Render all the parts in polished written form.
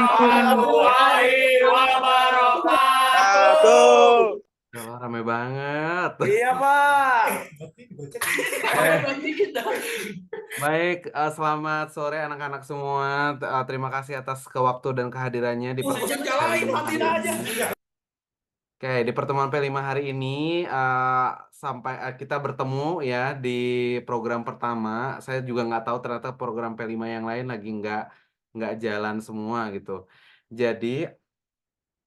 warahmatullahi wabarakatuh. Tuh. Oh, rame banget. Iya, Pak. Baik, selamat sore anak-anak semua. Terima kasih atas waktu dan kehadirannya di pertemuan P5 hari ini. Oke, di pertemuan P5 hari ini sampai kita bertemu ya di program pertama. Saya juga nggak tahu ternyata program P5 yang lain lagi nggak jalan semua gitu. Jadi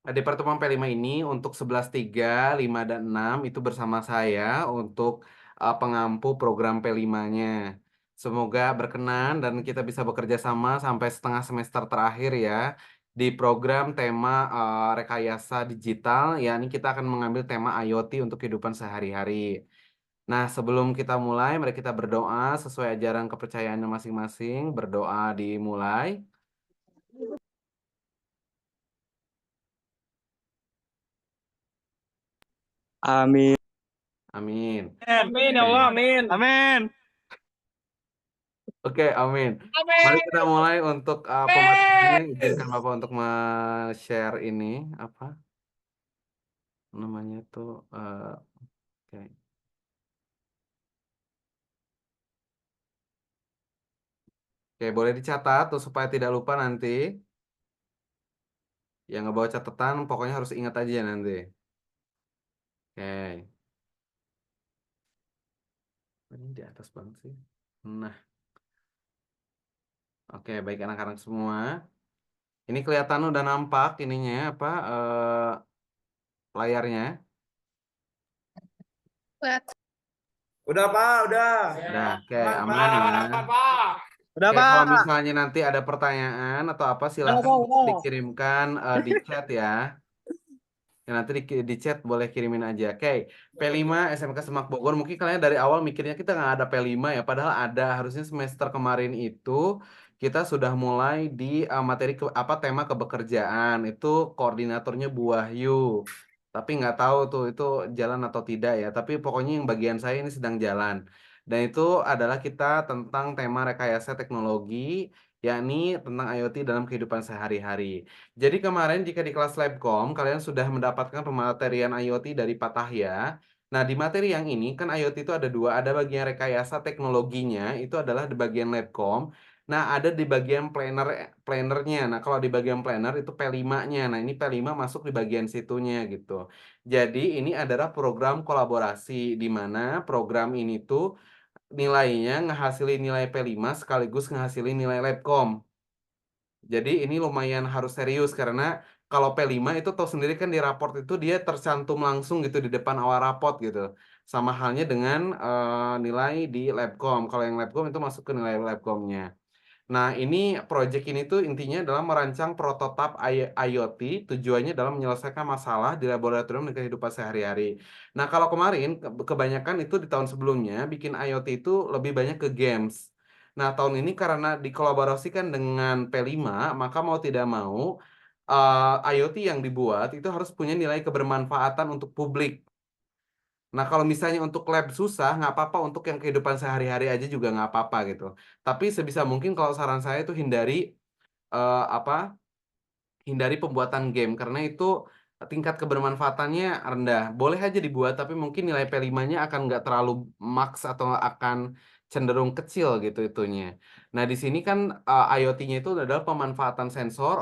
di pertemuan P5 ini untuk 11, 3, 5, dan 6 itu bersama saya untuk pengampu program P5-nya. Semoga berkenan dan kita bisa bekerja sama sampai setengah semester terakhir ya di program tema rekayasa digital, yakni kita akan mengambil tema IoT untuk kehidupan sehari-hari. Nah, sebelum kita mulai, mari kita berdoa sesuai ajaran kepercayaannya masing-masing. Berdoa dimulai. Amin. Amin. Amin ya Allah, amin. Amin. Oke, amin. Mari kita mulai untuk pembacanya. Izinkan Bapak untuk share ini apa namanya tuh. Oke. Oke, boleh dicatat tuh supaya tidak lupa nanti. Yang nggak bawa catatan, pokoknya harus ingat aja nanti. Oke. Ini di atas banget sih. Nah, oke, baik anak-anak semua. Ini kelihatan udah nampak ininya apa layarnya. Udah, Pak, udah. Udah, oke, Aman, aman ya. Pak. Udah, Oke, Pak. kalau misalnya nanti ada pertanyaan atau apa silahkan Udah. dikirimkan di chat ya. Ya, nanti di chat boleh kirimin aja. Oke, P5 SMK Semak Bogor. Mungkin kalian dari awal mikirnya kita nggak ada P5 ya. Padahal ada. Harusnya semester kemarin itu kita sudah mulai di materi apa tema kebekerjaan. Itu koordinatornya Bu Wahyu. Tapi nggak tahu tuh itu jalan atau tidak ya. Tapi pokoknya yang bagian saya ini sedang jalan. Dan itu adalah kita tentang tema rekayasa teknologi, yakni tentang IoT dalam kehidupan sehari-hari. Jadi kemarin jika di kelas Labcom kalian sudah mendapatkan pematerian IoT dari Pak Tahya. Nah, di materi yang ini kan IoT itu ada dua, ada bagian rekayasa teknologinya itu adalah di bagian Labcom. Nah, ada di bagian plannernya. Nah, kalau di bagian planner itu P5-nya. Nah, ini P5 masuk di bagian situnya gitu. Jadi, ini adalah program kolaborasi di mana program ini tuh nilainya ngehasilin nilai P5 sekaligus ngehasilin nilai Labcom. Jadi ini lumayan harus serius karena kalau P5 itu tahu sendiri kan di raport itu dia tercantum langsung gitu di depan awal raport gitu. Sama halnya dengan nilai di Labcom. Kalau yang Labcom itu masuk ke nilai Labcomnya. Nah, ini project ini tuh intinya adalah merancang prototipe IoT, tujuannya dalam menyelesaikan masalah di laboratorium dan kehidupan sehari-hari. Nah, kalau kemarin kebanyakan itu di tahun sebelumnya bikin IoT itu lebih banyak ke games. Nah, tahun ini karena dikolaborasikan dengan P5, maka mau tidak mau IoT yang dibuat itu harus punya nilai kebermanfaatan untuk publik. Nah, kalau misalnya untuk lab susah, nggak apa-apa untuk yang kehidupan sehari-hari aja juga nggak apa-apa gitu. Tapi sebisa mungkin kalau saran saya itu apa? Hindari pembuatan game karena itu tingkat kebermanfaatannya rendah. Boleh aja dibuat, tapi mungkin nilai P5-nya akan nggak terlalu max atau akan cenderung kecil gitu itunya. Nah, di sini kan IoT-nya itu adalah pemanfaatan sensor,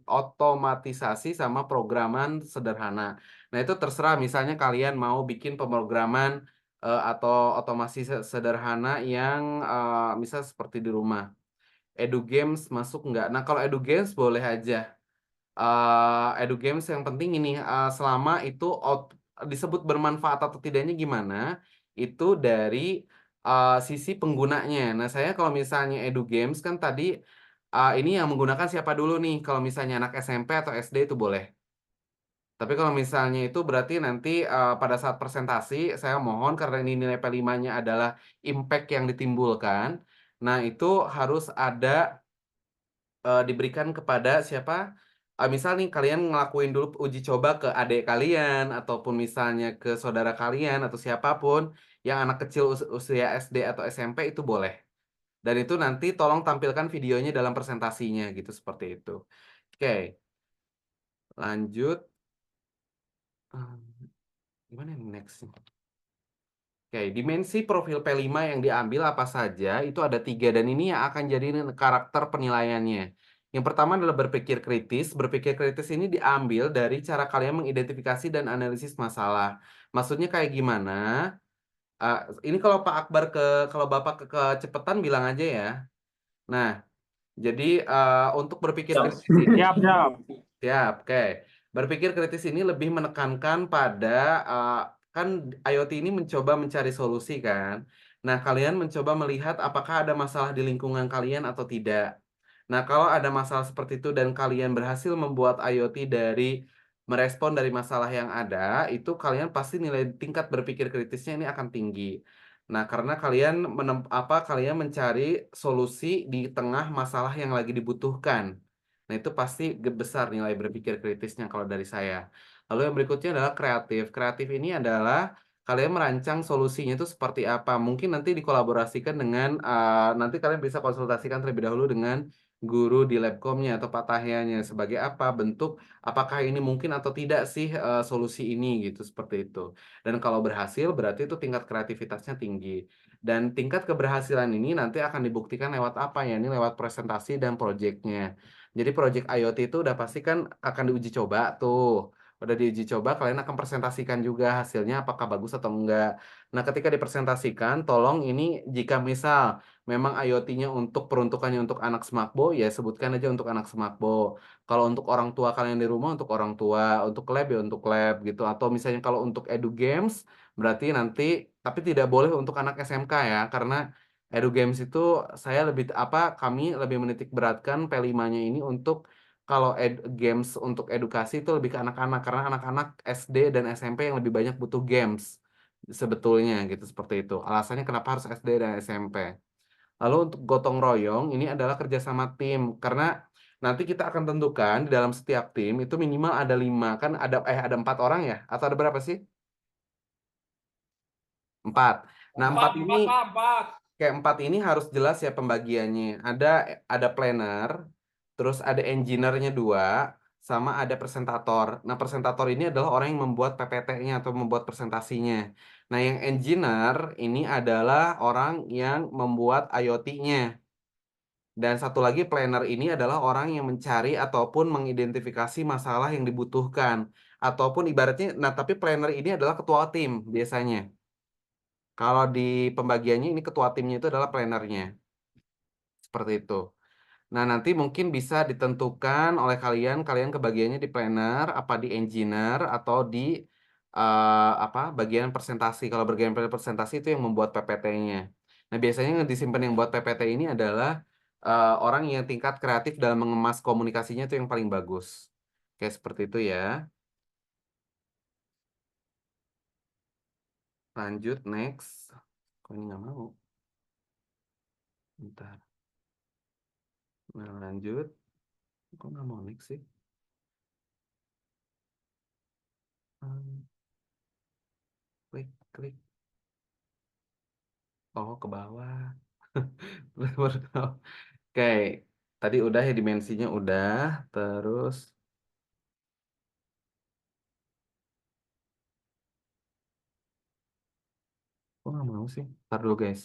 otomatisasi sama programan sederhana. Nah, itu terserah misalnya kalian mau bikin pemrograman atau otomasi sederhana yang misal seperti di rumah. Edu Games masuk nggak? Nah, kalau Edu Games boleh aja. Edu Games yang penting ini selama itu disebut bermanfaat atau tidaknya gimana, itu dari sisi penggunanya. Nah, saya kalau misalnya Edu Games kan tadi ini yang menggunakan siapa dulu nih? Kalau misalnya anak SMP atau SD itu boleh. Tapi kalau misalnya itu berarti nanti pada saat presentasi saya mohon karena ini nilai P5-nya adalah impact yang ditimbulkan. Nah, itu harus ada diberikan kepada siapa? Misal nih kalian ngelakuin dulu uji coba ke adik kalian ataupun misalnya ke saudara kalian atau siapapun yang anak kecil usia SD atau SMP itu boleh. Dan itu nanti tolong tampilkan videonya dalam presentasinya gitu seperti itu. Oke, lanjut. Gimana yang next? Oke, dimensi profil P5 yang diambil apa saja, itu ada 3, dan ini yang akan jadi karakter penilaiannya. Yang pertama adalah berpikir kritis. Berpikir kritis ini diambil dari cara kalian mengidentifikasi dan analisis masalah. Maksudnya kayak gimana? Ini kalau Pak Akbar kalau Bapak kecepatan bilang aja ya. Nah, jadi untuk berpikir kritis ini, Siap, siap. siap, oke. Berpikir kritis ini lebih menekankan pada kan IoT ini mencoba mencari solusi kan. Nah, kalian mencoba melihat apakah ada masalah di lingkungan kalian atau tidak. Nah, kalau ada masalah seperti itu dan kalian berhasil membuat IoT dari merespon dari masalah yang ada, itu kalian pasti nilai tingkat berpikir kritisnya ini akan tinggi. Nah, karena kalian mencari solusi di tengah masalah yang lagi dibutuhkan. Nah, itu pasti besar nilai berpikir kritisnya kalau dari saya. Lalu yang berikutnya adalah kreatif. Kreatif ini adalah kalian merancang solusinya itu seperti apa. Mungkin nanti dikolaborasikan dengan, nanti kalian bisa konsultasikan terlebih dahulu dengan guru di Labcomnya atau Pak Tahyanya sebagai apa bentuk, apakah ini mungkin atau tidak sih solusi ini gitu, seperti itu. Dan kalau berhasil berarti itu tingkat kreativitasnya tinggi. Dan tingkat keberhasilan ini nanti akan dibuktikan lewat apa ya? Ini lewat presentasi dan proyeknya. Jadi proyek IoT itu udah pasti kan akan diuji coba tuh. Udah diuji coba, kalian akan presentasikan juga hasilnya apakah bagus atau enggak. Nah, ketika dipresentasikan, tolong ini jika misal memang IoT-nya untuk peruntukannya untuk anak smakbo, ya sebutkan aja untuk anak smakbo. Kalau untuk orang tua kalian di rumah, untuk orang tua. Untuk lab ya untuk lab gitu. Atau misalnya kalau untuk edu games, berarti nanti, tapi tidak boleh untuk anak SMK ya, karena edu games itu kami lebih menitik beratkan P5-nya ini untuk kalau games untuk edukasi itu lebih ke anak-anak, karena anak-anak SD dan SMP yang lebih banyak butuh games sebetulnya gitu, seperti itu. Alasannya kenapa harus SD dan SMP. Lalu untuk gotong royong ini adalah kerjasama tim, karena nanti kita akan tentukan di dalam setiap tim itu minimal ada 5, kan ada 4 orang ya, atau ada berapa sih? 4. Nah, 4 ini Empat. kayak 4 ini harus jelas ya pembagiannya. Ada planner, terus ada engineer-nya 2, sama ada presentator. Nah, presentator ini adalah orang yang membuat PPT-nya atau membuat presentasinya. Nah, yang engineer ini adalah orang yang membuat IoT-nya. Dan satu lagi planner ini adalah orang yang mencari ataupun mengidentifikasi masalah yang dibutuhkan. Ataupun ibaratnya, nah tapi planner ini adalah ketua tim biasanya. Kalau di pembagiannya ini ketua timnya itu adalah plannernya. Seperti itu. Nah, nanti mungkin bisa ditentukan oleh kalian kebagiannya di planner, apa di engineer, atau di bagian presentasi. Kalau bagian presentasi itu yang membuat PPT-nya. Nah, biasanya yang disimpan yang buat PPT ini adalah orang yang tingkat kreatif dalam mengemas komunikasinya itu yang paling bagus. Kayak seperti itu ya. Lanjut, next. Kok ini nggak mau? Bentar. Nah, lanjut. Kok nggak mau next sih? Hmm, klik, klik. Oh, ke bawah. Baru tahu. Oke, tadi udah ya dimensinya udah. Terus, kok nggak mau sih? Ntar dulu guys.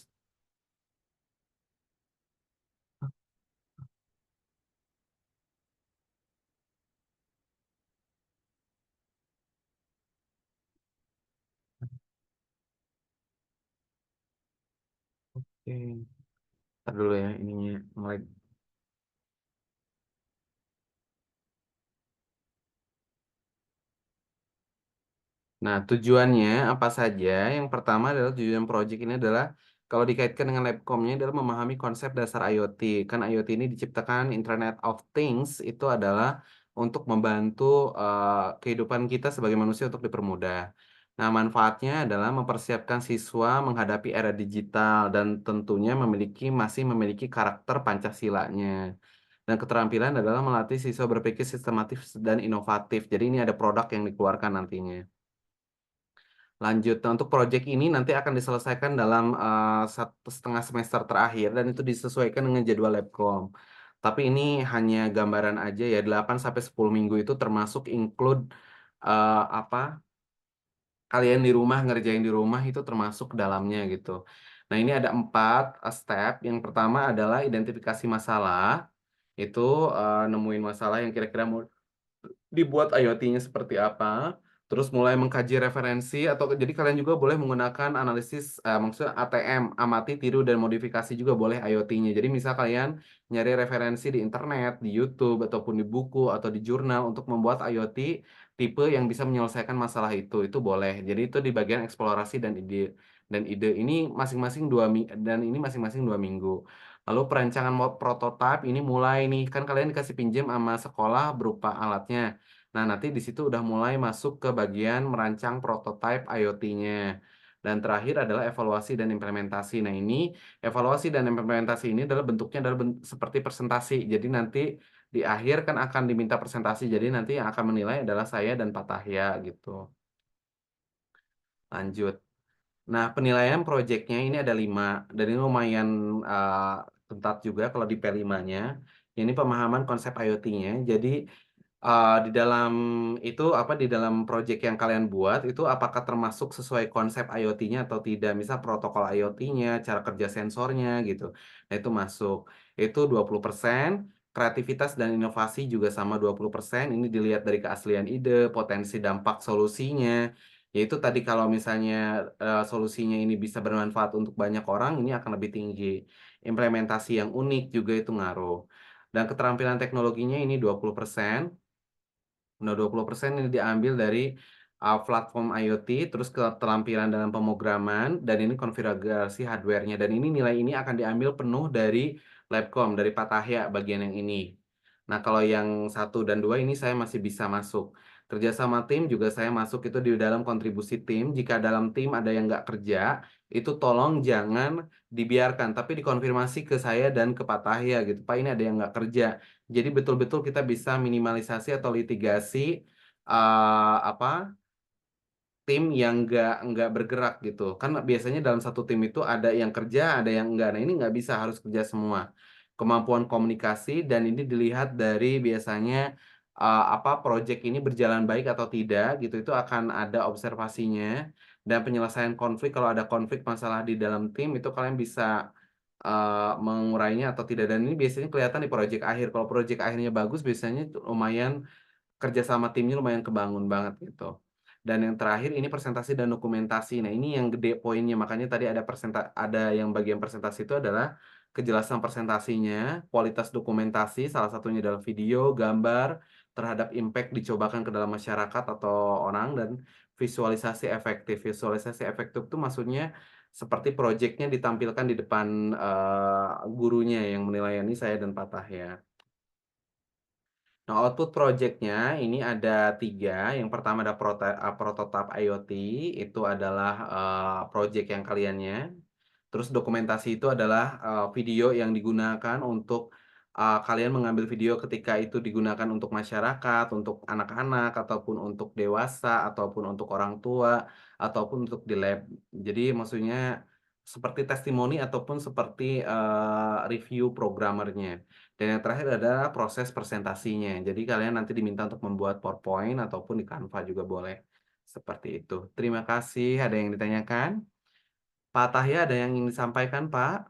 Oke, ntar dulu ya ininya nge-lag. Nah, tujuannya apa saja? Yang pertama adalah tujuan project ini adalah kalau dikaitkan dengan Labcom-nya adalah memahami konsep dasar IoT. Kan IoT ini diciptakan Internet of Things itu adalah untuk membantu kehidupan kita sebagai manusia untuk dipermudah. Nah, manfaatnya adalah mempersiapkan siswa menghadapi era digital dan tentunya masih memiliki karakter Pancasilanya. Dan keterampilan adalah melatih siswa berpikir sistematis dan inovatif. Jadi ini ada produk yang dikeluarkan nantinya. Lanjut, nah, untuk proyek ini nanti akan diselesaikan dalam 1,5 semester terakhir dan itu disesuaikan dengan jadwal Labcom. Tapi ini hanya gambaran aja ya, 8-10 minggu itu termasuk include apa kalian di rumah ngerjain di rumah itu termasuk dalamnya gitu. Nah, ini ada 4 step. Yang pertama adalah identifikasi masalah. Itu nemuin masalah yang kira-kira mau dibuat IoT-nya seperti apa. Terus mulai mengkaji referensi atau jadi kalian juga boleh menggunakan analisis maksudnya ATM, amati, tiru dan modifikasi juga boleh IoT-nya. Jadi misal kalian nyari referensi di internet, di YouTube ataupun di buku atau di jurnal untuk membuat IoT tipe yang bisa menyelesaikan masalah itu boleh. Jadi itu di bagian eksplorasi dan ide ini masing-masing ini masing-masing 2 minggu. Lalu perancangan prototipe ini mulai nih, kan kalian dikasih pinjam sama sekolah berupa alatnya. Nah, nanti di situ udah mulai masuk ke bagian merancang prototipe IoT-nya. Dan terakhir adalah evaluasi dan implementasi. Nah, ini evaluasi dan implementasi ini adalah bentuknya adalah seperti presentasi. Jadi nanti di akhir kan akan diminta presentasi. Jadi nanti yang akan menilai adalah saya dan Pak Tahya gitu. Lanjut. Nah, penilaian proyeknya ini ada 5, dan ini lumayan ketat juga kalau di P5-nya. Ini pemahaman konsep IoT-nya. Jadi di dalam itu di dalam proyek yang kalian buat itu apakah termasuk sesuai konsep IoT-nya atau tidak? Misal protokol IoT-nya, cara kerja sensornya gitu. Nah, itu masuk. Itu 20%. Kreativitas dan inovasi juga sama 20%. Ini dilihat dari keaslian ide, potensi dampak solusinya. Yaitu tadi kalau misalnya solusinya ini bisa bermanfaat untuk banyak orang, ini akan lebih tinggi. Implementasi yang unik juga itu ngaruh. Dan keterampilan teknologinya ini 20%. Nah, 20% ini diambil dari platform IoT, terus keterampilan dalam pemrograman, dan ini konfigurasi hardware-nya. Dan ini nilai ini akan diambil penuh dari Labcom, dari Pak Tahya bagian yang ini. Nah, kalau yang 1 dan 2 ini saya masih bisa masuk. Kerjasama tim juga saya masuk itu di dalam kontribusi tim. Jika dalam tim ada yang nggak kerja, itu tolong jangan dibiarkan, tapi dikonfirmasi ke saya dan ke Pak Tahya gitu. Pak, ini ada yang nggak kerja. Jadi betul-betul kita bisa minimalisasi atau litigasi tim yang nggak bergerak gitu. Kan biasanya dalam satu tim itu ada yang kerja, ada yang enggak. Nah, ini nggak bisa, harus kerja semua. Kemampuan komunikasi dan ini dilihat dari biasanya proyek ini berjalan baik atau tidak gitu. Itu akan ada observasinya dan penyelesaian konflik. Kalau ada konflik masalah di dalam tim itu kalian bisa mengurainya atau tidak. Dan ini biasanya kelihatan di proyek akhir. Kalau proyek akhirnya bagus, biasanya lumayan kerja sama timnya lumayan kebangun banget gitu. Dan yang terakhir ini presentasi dan dokumentasi. Nah, ini yang gede poinnya. Makanya tadi ada yang bagian presentasi itu adalah kejelasan presentasinya, kualitas dokumentasi, salah satunya adalah video, gambar, terhadap impact dicobakan ke dalam masyarakat atau orang, dan visualisasi efektif. Visualisasi efektif itu maksudnya seperti proyeknya ditampilkan di depan gurunya yang menelayani saya dan Pak Tahya. Nah, output project-nya ini ada 3. Yang pertama ada prototype IoT, itu adalah project yang kaliannya. Terus dokumentasi itu adalah video yang digunakan untuk kalian mengambil video ketika itu digunakan untuk masyarakat, untuk anak-anak, ataupun untuk dewasa, ataupun untuk orang tua, ataupun untuk di lab. Jadi maksudnya seperti testimoni ataupun seperti review programmernya. Dan yang terakhir adalah proses presentasinya. Jadi kalian nanti diminta untuk membuat PowerPoint ataupun di Canva juga boleh. Seperti itu. Terima kasih. Ada yang ditanyakan? Pak Tahya, ada yang ingin disampaikan, Pak?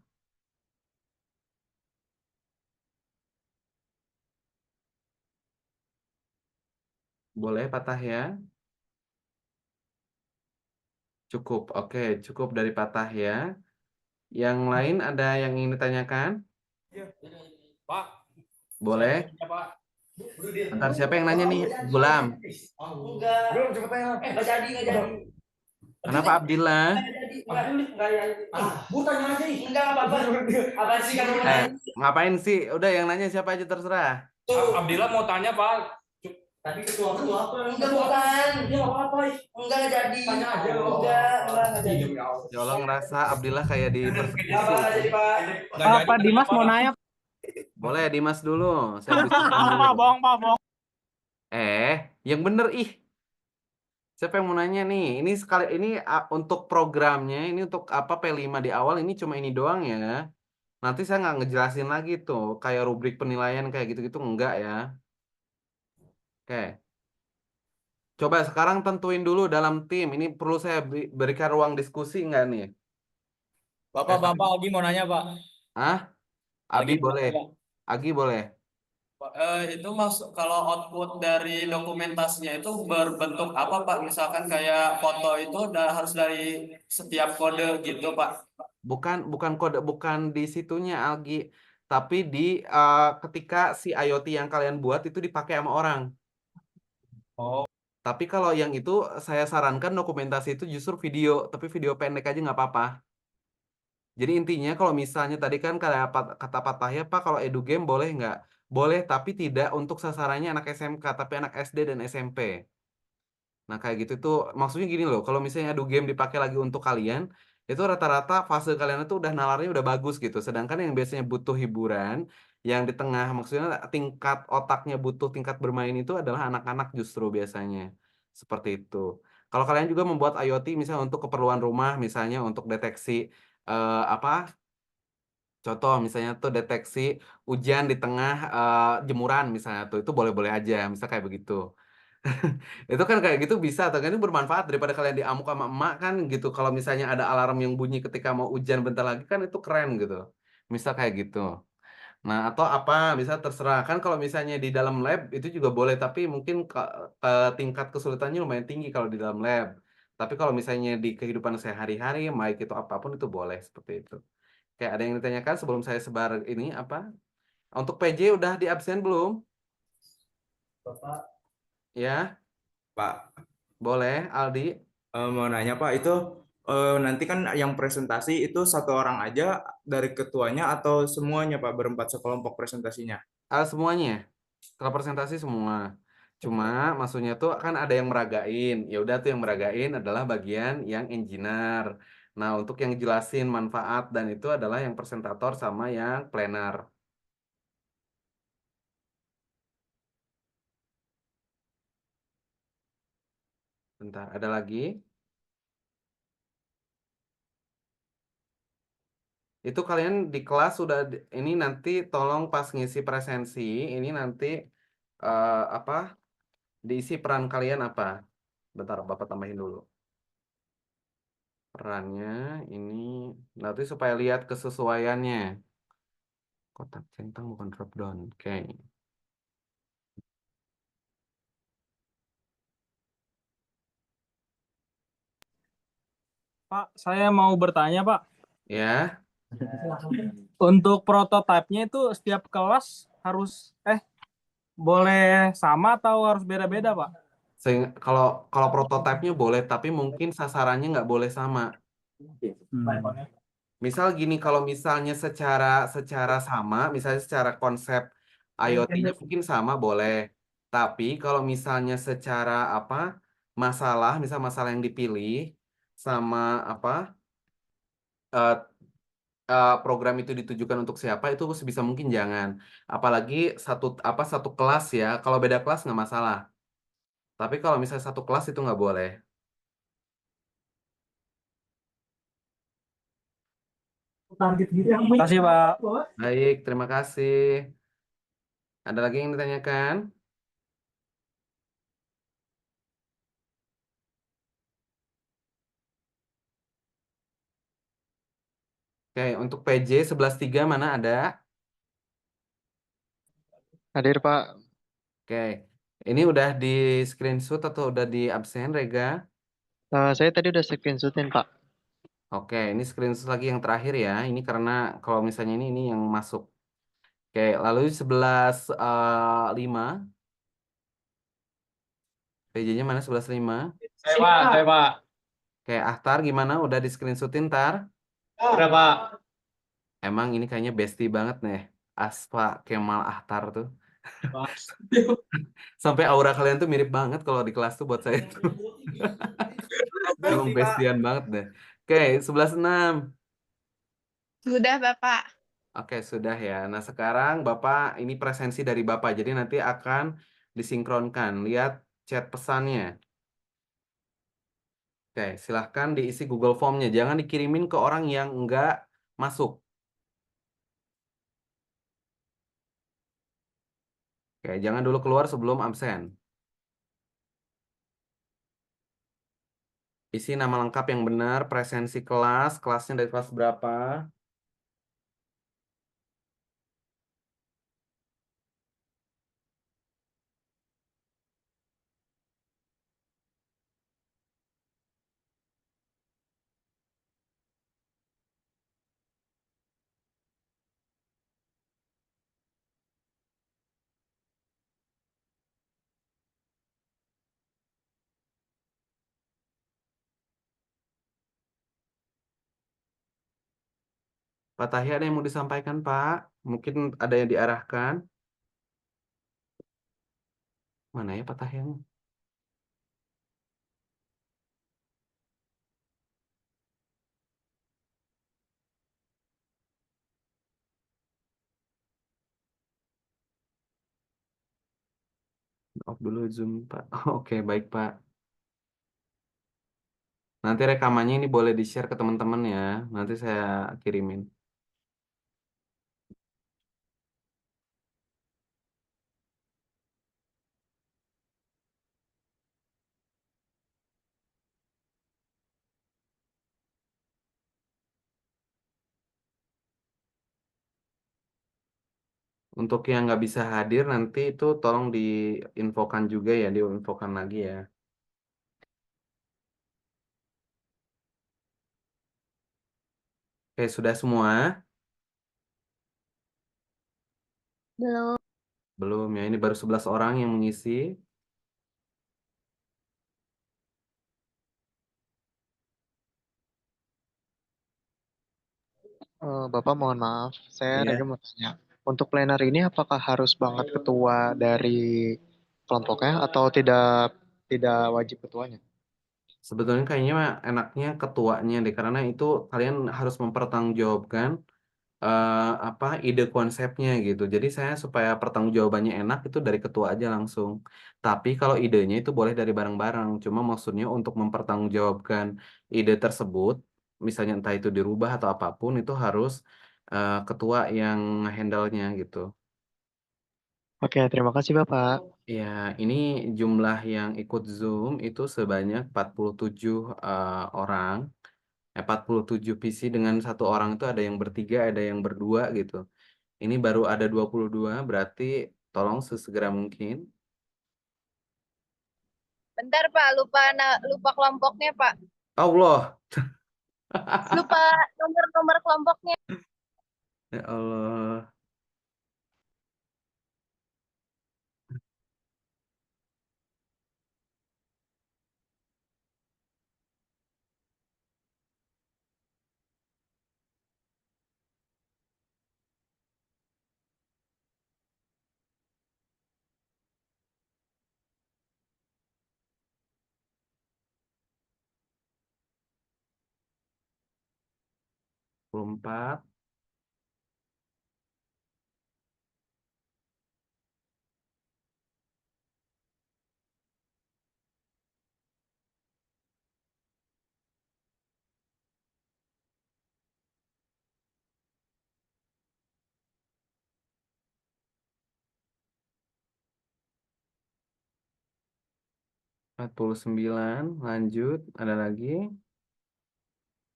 Boleh, Pak Tahya? Cukup. Oke, cukup dari Pak Tahya. Yang lain ada yang ingin ditanyakan? Pak, Boleh. Bentar, siapa yang nanya nih? Gulam. enggak. Belum cepet aja. Enggak jadi. Kenapa Abdillah? Tanya aja. Enggak apa-apa. Apa sih kan Ngapain sih? Udah, yang nanya siapa aja terserah. Abdillah mau tanya, Pak. Tadi ketua apa? Enggak, bukan. Dia apa-apa. Enggak jadi. Tanya aja. Enggak jadi. Ya Allah, ngerasa Abdillah kayak di persekusi. Enggak jadi, Pak. Pak Dimas mau nanya. Boleh, Dimas dulu. Saya diskusikan dulu. Pak, bohong. Yang bener ih. Siapa yang mau nanya nih? Ini untuk programnya, ini untuk P5 di awal ini cuma ini doang ya. Nanti saya nggak ngejelasin lagi tuh, kayak rubrik penilaian kayak gitu-gitu enggak ya. Oke. Coba sekarang tentuin dulu dalam tim. Ini perlu saya berikan ruang diskusi nggak nih? Bapak Agi mau nanya, Pak. Ah, Abi Agi mau boleh. nanya. Agi boleh. Itu masuk kalau output dari dokumentasinya itu berbentuk apa, Pak? Misalkan kayak foto itu harus dari setiap kode gitu, Pak. Bukan bukan kode, bukan di situnya Algi, tapi di ketika si IoT yang kalian buat itu dipakai sama orang. Oh, Tapi kalau yang itu saya sarankan dokumentasi itu justru video, tapi video pendek aja nggak apa-apa. Jadi intinya kalau misalnya tadi kan kata Pak Tahya, Pak kalau edu game boleh nggak? Boleh, tapi tidak untuk sasarannya anak SMK, tapi anak SD dan SMP. Nah kayak gitu tuh maksudnya gini loh, kalau misalnya edu game dipakai lagi untuk kalian, itu rata-rata fase kalian itu udah nalarnya udah bagus gitu. Sedangkan yang biasanya butuh hiburan, yang di tengah maksudnya tingkat otaknya butuh tingkat bermain itu adalah anak-anak justru biasanya. Seperti itu. Kalau kalian juga membuat IoT misalnya untuk keperluan rumah, misalnya untuk deteksi apa contoh misalnya tuh deteksi hujan di tengah jemuran misalnya tuh itu boleh-boleh aja, misal kayak begitu. Itu kan kayak gitu bisa atau kan itu bermanfaat daripada kalian diamuk sama emak kan gitu. Kalau misalnya ada alarm yang bunyi ketika mau hujan bentar lagi kan itu keren gitu. Misal kayak gitu. Nah, atau apa, misal terserah kan kalau misalnya di dalam lab itu juga boleh tapi mungkin tingkat kesulitannya lumayan tinggi kalau di dalam lab. Tapi kalau misalnya di kehidupan sehari-hari, baik itu apapun itu boleh seperti itu. Kayak ada yang ditanyakan sebelum saya sebar ini apa? Untuk PJ udah di absen belum? Bapak. Ya, Pak, boleh Aldi. mau nanya Pak, itu nanti kan yang presentasi itu satu orang aja dari ketuanya atau semuanya Pak berempat sekelompok presentasinya? Semuanya, kalau presentasi semua. Cuma maksudnya tuh kan ada yang meragain. Ya udah tuh yang meragain adalah bagian yang engineer. Nah, untuk yang jelasin manfaat dan itu adalah yang presentator sama yang planner. Bentar, ada lagi? Itu kalian di kelas sudah ini nanti tolong pas ngisi presensi, ini nanti apa? Diisi peran kalian apa? Bentar, Bapak tambahin dulu. Perannya ini nanti supaya lihat kesesuaiannya. Kotak centang bukan drop down. Oke. Pak, saya mau bertanya, Pak. Ya, Untuk prototipenya itu setiap kelas harus boleh sama atau harus beda-beda, Pak? kalau kalau prototipenya boleh, tapi mungkin sasarannya nggak boleh sama. Misal gini, kalau misalnya secara secara sama, misalnya secara konsep IoT-nya mungkin sama boleh. Tapi kalau misalnya secara apa masalah, misal masalah yang dipilih sama apa eh, program itu ditujukan untuk siapa itu sebisa mungkin jangan. Apalagi satu kelas ya. Kalau beda kelas nggak masalah. Tapi kalau misalnya satu kelas itu nggak boleh. Terima kasih, Pak. Baik, terima kasih. Ada lagi yang ditanyakan? Oke, untuk PJ 11.3 mana ada? Hadir Pak. Oke, ini udah di screenshot atau udah di absen, Rega? Saya tadi udah screenshotin Pak. Oke, ini screenshot lagi yang terakhir ya. Ini karena kalau misalnya ini yang masuk. Oke, lalu 11.5. PJ-nya mana 11.5? Saya Pak. Oke, Ahtar gimana? Udah di screenshotin, Tar? Udah, Pak. Emang ini kayaknya bestie banget nih. Aspa Kemal Ahtar tuh. Sampai aura kalian tuh mirip banget kalau di kelas tuh buat saya tuh. Emang Berarti Pak, bestian banget deh. Oke, 11.6. Sudah, Bapak. Oke, sudah ya. Nah, sekarang Bapak ini presensi dari Bapak. Jadi nanti akan disinkronkan. Lihat chat pesannya. Oke, silahkan diisi Google Form-nya. Jangan dikirimin ke orang yang enggak masuk. Oke, jangan dulu keluar sebelum absen. Isi nama lengkap yang benar, presensi kelas, kelasnya dari kelas berapa. Pak Tahya ada yang mau disampaikan, Pak? Mungkin ada yang diarahkan. Mana ya Pak Tahya? Off dulu Zoom, Pak. Oke, baik, Pak. Nanti rekamannya ini boleh di-share ke teman-teman ya. Nanti saya kirimin. Untuk yang nggak bisa hadir nanti itu tolong diinfokan juga ya, diinfokan lagi ya. Oke, sudah semua? Belum. Belum ya, ini baru 11 orang yang mengisi. Bapak mohon maaf, saya Iya. Rega mau tanya. Untuk planner ini apakah harus banget ketua dari kelompoknya atau tidak wajib ketuanya? Sebetulnya kayaknya mah enaknya ketuanya deh, karena itu kalian harus mempertanggungjawabkan apa ide konsepnya gitu. Jadi saya supaya pertanggungjawabannya enak itu dari ketua aja langsung. Tapi kalau idenya itu boleh dari bareng-bareng. Cuma maksudnya untuk mempertanggungjawabkan ide tersebut, misalnya entah itu dirubah atau apapun, itu harus ketua yang handle-nya gitu. Oke, terima kasih Bapak. Ya, ini jumlah yang ikut Zoom itu sebanyak 47 orang. 47 PC dengan satu orang itu ada yang bertiga, ada yang berdua gitu. Ini baru ada 22, berarti tolong sesegera mungkin. Bentar Pak, lupa kelompoknya Pak. Allah, Lupa nomor kelompoknya. ya Allah. Puluh empat, 49, lanjut, ada lagi.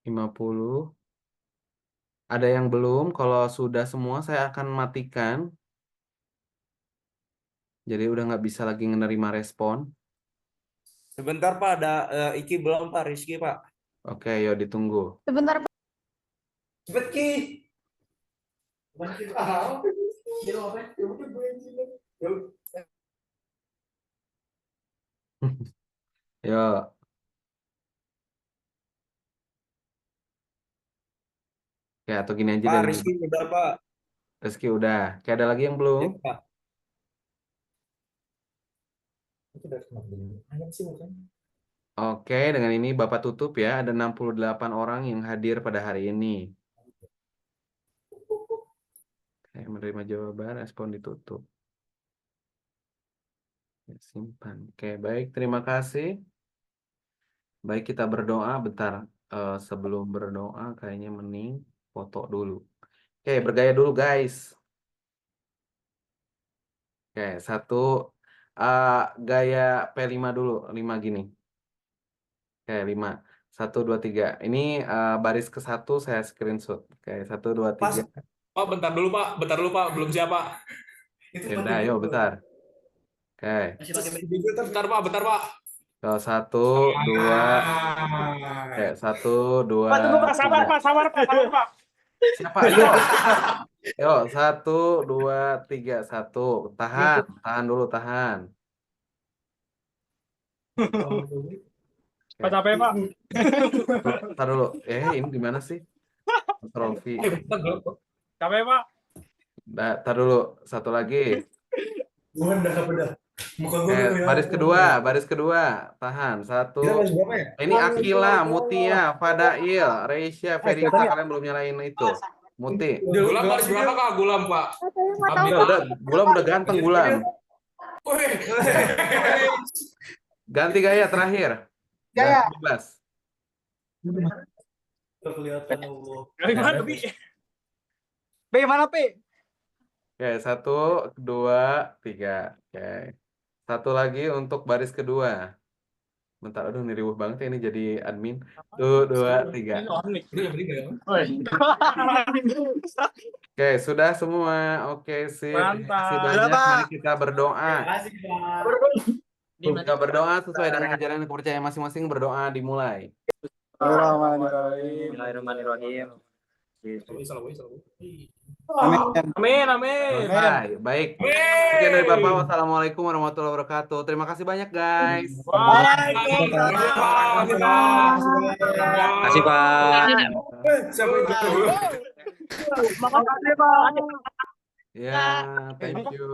50. Ada yang belum, kalau sudah semua saya akan matikan. Jadi udah nggak bisa lagi menerima respon. Sebentar Pak, ada Iki belum Pak, Rizky Pak. Oke, yuk ditunggu. Sebentar Pak. Cepet Ki. Yuk, ya atau gini aja Pak, deh lebih Rizky baik. udah Pak. Rizky udah. Kayak ada lagi yang belum? Ya Pak. Oke, dengan ini Bapak tutup ya. Ada 68 orang yang hadir pada hari ini. Oke, menerima jawaban, respon ditutup. Ya, simpan. Oke, baik. Terima kasih. Baik, kita berdoa. Bentar. Sebelum berdoa, kayaknya mending foto dulu. Oke, bergaya dulu guys. Oke, satu gaya P5 dulu, 5 gini. Oke, 5. 1, 2, 3. Ini baris ke 1 saya screenshot. Oke, 1, 2, 3. Pak, bentar dulu Pak, belum siap Pak. Ya udah, ayo bentar. Oke, Bentar Pak. kalau 1, 2, oke, 1, 2, Pak, tunggu Pak, sabar 3. Pak, sabar Pak. Siapa? Yo, 1, 2, 3, 1. Tahan dulu, tahan. Pak capek Pak. Tahan dulu. Ini gimana sih? Control V. Capek Pak. Tahan dulu. Satu lagi. Muka Baris kedua. Tahan. 1. Ini Akila, Mutia, Fadail, Reisha, Ferika. Kalian belum nyalain itu. Muti. Gulam baris berapa Kak? Gulam Pak. Gulam udah ganteng, Gulam. Ganti gaya terakhir. Gaya. 17. Gimana Pi? Gimana Pi? Oke, 1, 2, 3. Oke. Satu lagi untuk baris kedua. Bentar, aduh ini riuh banget ya ini jadi admin. 1, 2, 3. Oke, sudah semua. Oke, sip. Terima kasih banyak. Mari kita berdoa. Kita berdoa sesuai dengan ajaran dan kepercayaan masing-masing. Berdoa dimulai. Bismillahirrahmanirrahim. Amin. Baik. Sekian dari Bapak. Wassalamualaikum warahmatullahi wabarakatuh. Terima kasih banyak, guys. Kasih Pak. Ya, thank you.